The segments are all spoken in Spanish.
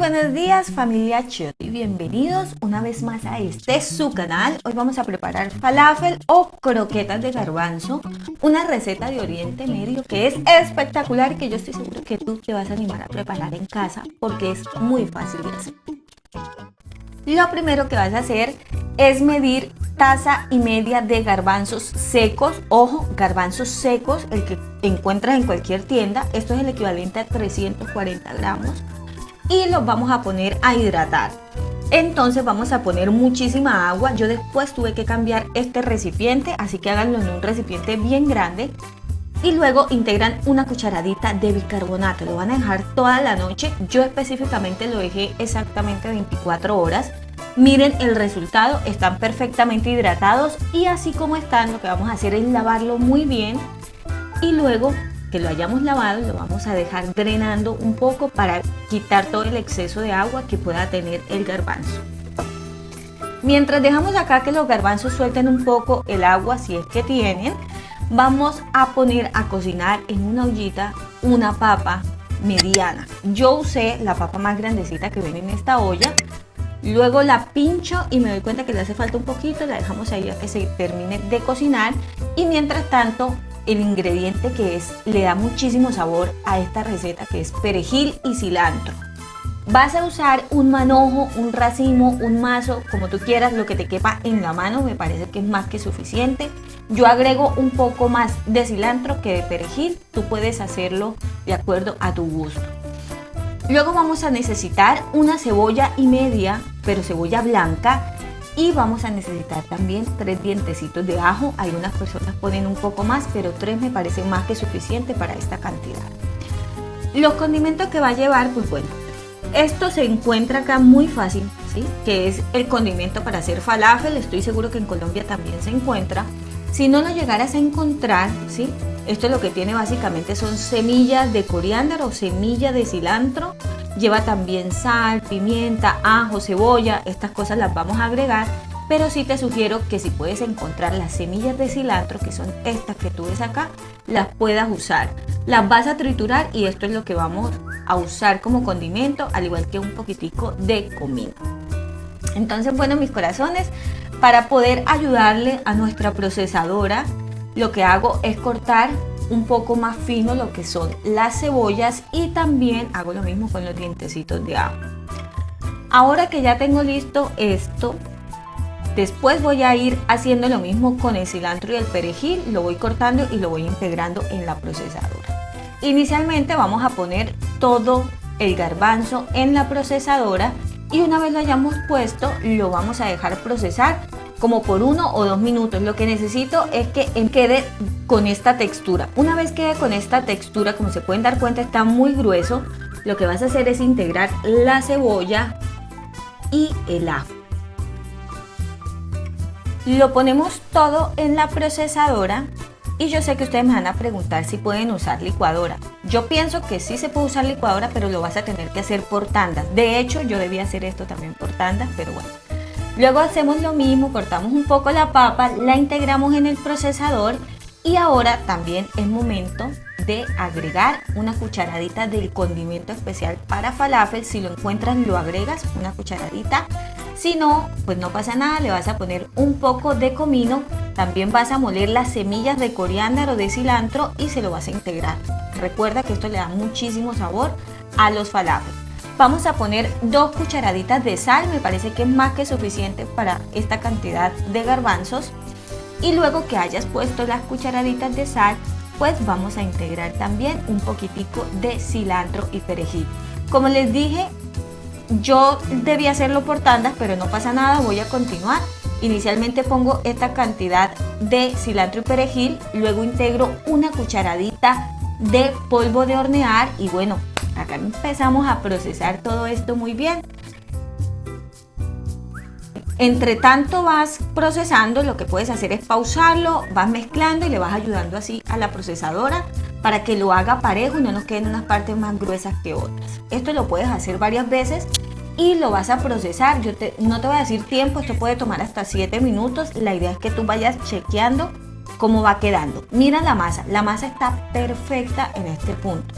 Buenos días familia Chiotti, bienvenidos una vez más a este su canal. Hoy vamos a preparar falafel o croquetas de garbanzo, una receta de Oriente Medio que es espectacular y que yo estoy seguro que tú te vas a animar a preparar en casa porque es muy fácil de hacer. Lo primero que vas a hacer es medir taza y media de garbanzos secos. Ojo, garbanzos secos, el que encuentras en cualquier tienda. Esto es el equivalente a 340 gramos. Y los vamos a poner a hidratar. Entonces vamos a poner muchísima agua. Yo después tuve que cambiar este recipiente, así que háganlo en un recipiente bien grande. Y luego integran una cucharadita de bicarbonato. Lo van a dejar toda la noche. Yo específicamente lo dejé exactamente 24 horas. Miren el resultado, están perfectamente hidratados y así como están, lo que vamos a hacer es lavarlo muy bien y luego que lo hayamos lavado lo vamos a dejar drenando un poco para quitar todo el exceso de agua que pueda tener el garbanzo. Mientras dejamos acá que los garbanzos suelten un poco el agua, si es que tienen, vamos a poner a cocinar en una ollita una papa mediana. Yo usé la papa más grandecita que viene en esta olla. Luego la pincho y me doy cuenta que le hace falta un poquito, la dejamos ahí a que se termine de cocinar y mientras tanto el ingrediente que le da muchísimo sabor a esta receta, que es perejil y cilantro. Vas a usar un manojo, un racimo, un mazo, como tú quieras, lo que te quepa en la mano, me parece que es más que suficiente. Yo agrego un poco más de cilantro que de perejil, tú puedes hacerlo de acuerdo a tu gusto. Luego vamos a necesitar una cebolla y media, pero cebolla blanca, y vamos a necesitar también 3 dientecitos de ajo. Algunas personas ponen un poco más, pero 3 me parece más que suficiente para esta cantidad. Los condimentos que va a llevar, pues bueno, esto se encuentra acá muy fácil, ¿sí? Que es el condimento para hacer falafel. Estoy seguro que en Colombia también se encuentra. Si no lo llegaras a encontrar, ¿sí? Esto lo que tiene básicamente son semillas de coriandro o semillas de cilantro. Lleva también sal, pimienta, ajo, cebolla. Estas cosas las vamos a agregar. Pero sí te sugiero que si puedes encontrar las semillas de cilantro, que son estas que tú ves acá, las puedas usar. Las vas a triturar y esto es lo que vamos a usar como condimento, al igual que un poquitico de comino. Entonces, bueno, mis corazones, para poder ayudarle a nuestra procesadora, lo que hago es cortar un poco más fino lo que son las cebollas y también hago lo mismo con los dientecitos de ajo. Ahora que ya tengo listo esto, después voy a ir haciendo lo mismo con el cilantro y el perejil, lo voy cortando y lo voy integrando en la procesadora. Inicialmente vamos a poner todo el garbanzo en la procesadora y una vez lo hayamos puesto lo vamos a dejar procesar como por 1 o 2 minutos. Lo que necesito es que quede con esta textura. Una vez quede con esta textura, como se pueden dar cuenta, está muy grueso. Lo que vas a hacer es integrar la cebolla y el ajo. Lo ponemos todo en la procesadora y yo sé que ustedes me van a preguntar si pueden usar licuadora. Yo pienso que sí se puede usar licuadora, pero lo vas a tener que hacer por tandas. De hecho, yo debía hacer esto también por tandas, pero bueno. Luego hacemos lo mismo, cortamos un poco la papa, la integramos en el procesador y ahora también es momento de agregar una cucharadita del condimento especial para falafel. Si lo encuentras lo agregas, una cucharadita. Si no, pues no pasa nada, le vas a poner un poco de comino. También vas a moler las semillas de coriandro o de cilantro y se lo vas a integrar. Recuerda que esto le da muchísimo sabor a los falafel. Vamos a poner 2 cucharaditas de sal, me parece que es más que suficiente para esta cantidad de garbanzos. Y luego que hayas puesto las cucharaditas de sal, pues vamos a integrar también un poquitico de cilantro y perejil. Como les dije, yo debía hacerlo por tandas, pero no pasa nada, voy a continuar. Inicialmente pongo esta cantidad de cilantro y perejil, luego integro una cucharadita de polvo de hornear y bueno, acá empezamos a procesar todo esto muy bien. Entre tanto vas procesando, lo que puedes hacer es pausarlo, vas mezclando y le vas ayudando así a la procesadora para que lo haga parejo y no nos queden unas partes más gruesas que otras. Esto lo puedes hacer varias veces y lo vas a procesar. No te voy a decir tiempo, esto puede tomar hasta 7 minutos. La idea es que tú vayas chequeando cómo va quedando. Mira la masa está perfecta en este punto.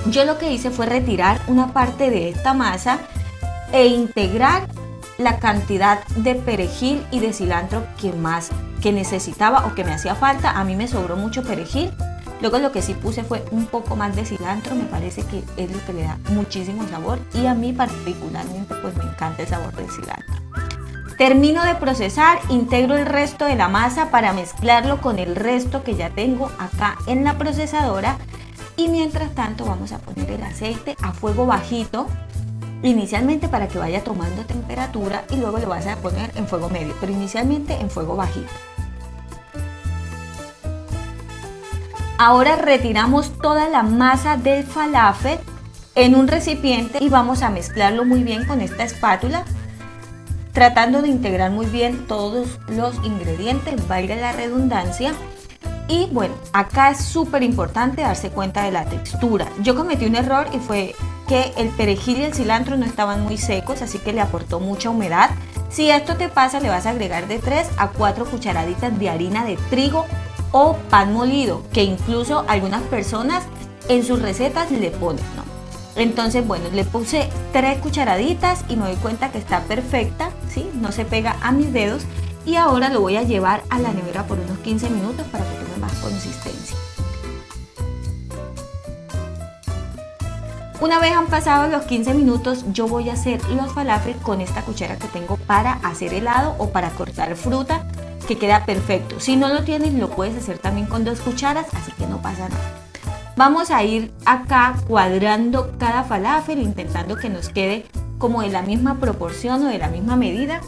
Yo lo que hice fue retirar una parte de esta masa e integrar la cantidad de perejil y de cilantro que necesitaba o que me hacía falta. A mí me sobró mucho perejil. Luego lo que sí puse fue un poco más de cilantro, me parece que es lo que le da muchísimo sabor y a mí particularmente pues me encanta el sabor del cilantro. Termino de procesar, integro el resto de la masa para mezclarlo con el resto que ya tengo acá en la procesadora y mientras tanto vamos a poner el aceite a fuego bajito inicialmente para que vaya tomando temperatura y luego lo vas a poner en fuego medio, pero inicialmente en fuego bajito. Ahora retiramos toda la masa del falafel en un recipiente y vamos a mezclarlo muy bien con esta espátula, tratando de integrar muy bien todos los ingredientes, valga la redundancia. Y bueno, acá es súper importante darse cuenta de la textura. Yo cometí un error y fue que el perejil y el cilantro no estaban muy secos, así que le aportó mucha humedad. Si esto te pasa, le vas a agregar de 3 a 4 cucharaditas de harina de trigo o pan molido, que incluso algunas personas en sus recetas le ponen, ¿no? Entonces, bueno, le puse 3 cucharaditas y me doy cuenta que está perfecta, ¿sí? No se pega a mis dedos. Y ahora lo voy a llevar a la nevera por unos 15 minutos para que tome más consistencia. Una vez han pasado los 15 minutos, yo voy a hacer los falafel con esta cuchara que tengo para hacer helado o para cortar fruta, que queda perfecto. Si no lo tienes, lo puedes hacer también con 2 cucharas, así que no pasa nada. Vamos a ir acá cuadrando cada falafel, intentando que nos quede como de la misma proporción o de la misma medida.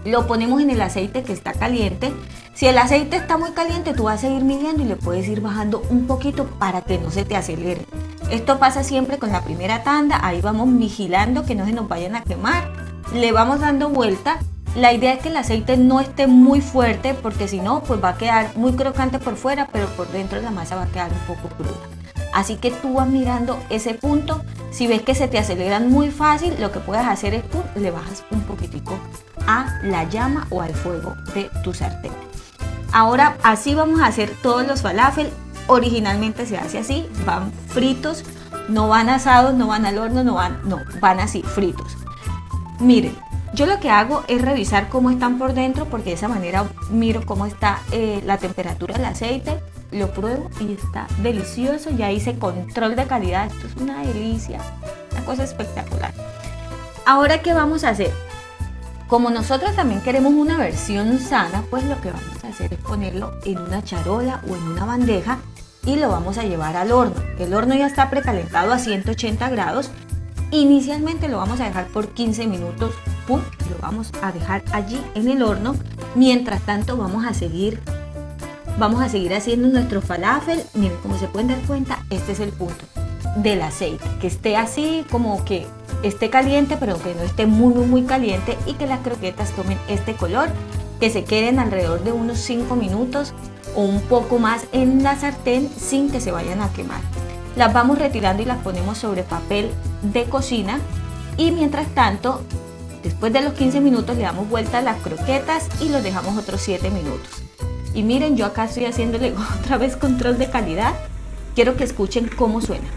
Lo ponemos en el aceite que está caliente. Si el aceite está muy caliente, tú vas a ir midiendo y le puedes ir bajando un poquito para que no se te acelere. Esto pasa siempre con la primera tanda, ahí vamos vigilando que no se nos vayan a quemar. Le vamos dando vuelta. La idea es que el aceite no esté muy fuerte porque si no, pues va a quedar muy crocante por fuera, pero por dentro la masa va a quedar un poco cruda. Así que tú vas mirando ese punto. Si ves que se te aceleran muy fácil, lo que puedes hacer es le bajas un poquitico a la llama o al fuego de tu sartén. Ahora así vamos a hacer todos los falafel. Originalmente se hace así, van fritos, no van asados, no van al horno, no, van así, fritos. Miren, yo lo que hago es revisar cómo están por dentro porque de esa manera miro cómo está la temperatura del aceite, lo pruebo y está delicioso. Ya hice control de calidad, esto es una delicia, una cosa espectacular. Ahora, ¿qué vamos a hacer? Como nosotros también queremos una versión sana, pues lo que vamos a hacer es ponerlo en una charola o en una bandeja y lo vamos a llevar al horno. El horno ya está precalentado a 180 grados. Inicialmente lo vamos a dejar por 15 minutos, ¡pum! Lo vamos a dejar allí en el horno. Mientras tanto vamos a seguir haciendo nuestro falafel. Miren, como se pueden dar cuenta, este es el punto del aceite, que esté así como que esté caliente, pero que no esté muy caliente y que las croquetas tomen este color, que se queden alrededor de unos 5 minutos o un poco más en la sartén sin que se vayan a quemar. Las vamos retirando y las ponemos sobre papel de cocina y mientras tanto, después de los 15 minutos le damos vuelta a las croquetas y los dejamos otros 7 minutos. Y miren, yo acá estoy haciéndole otra vez control de calidad. Quiero que escuchen cómo suena.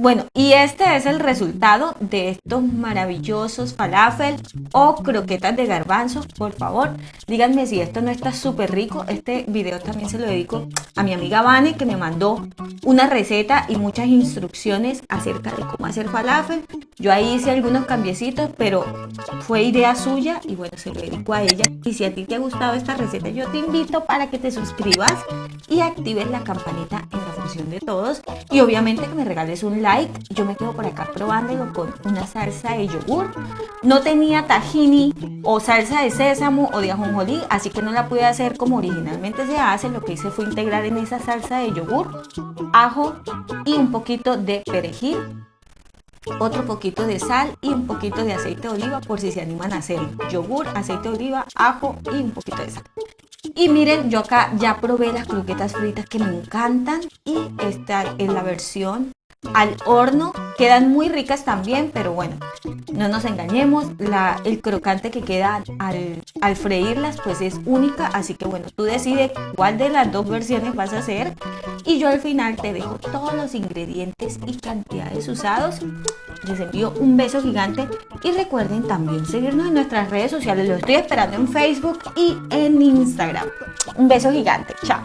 Bueno, y este es el resultado de estos maravillosos falafel o croquetas de garbanzos. Por favor, díganme si esto no está súper rico. Este video también se lo dedico a mi amiga Vane, que me mandó una receta y muchas instrucciones acerca de cómo hacer falafel. Yo ahí hice algunos cambiecitos, pero fue idea suya y bueno, se lo dedico a ella. Y si a ti te ha gustado esta receta, yo te invito para que te suscribas y actives la campanita en la función de todos. Y obviamente que me regales un like. Yo me quedo por acá probándolo con una salsa de yogur. No tenía tahini o salsa de sésamo o de ajonjolí, así que no la pude hacer como originalmente se hace. Lo que hice fue integrar en esa salsa de yogur ajo y un poquito de perejil, otro poquito de sal y un poquito de aceite de oliva por si se animan a hacerlo. Yogur, aceite de oliva, ajo y un poquito de sal. Y miren, yo acá ya probé las croquetas fritas que me encantan y esta es la versión al horno quedan muy ricas también, pero bueno, no nos engañemos, el crocante que queda al freírlas pues es única, así que bueno, tú decides cuál de las dos versiones vas a hacer y yo al final te dejo todos los ingredientes y cantidades usados. Les envío un beso gigante y recuerden también seguirnos en nuestras redes sociales, lo estoy esperando en Facebook y en Instagram. Un beso gigante, chao.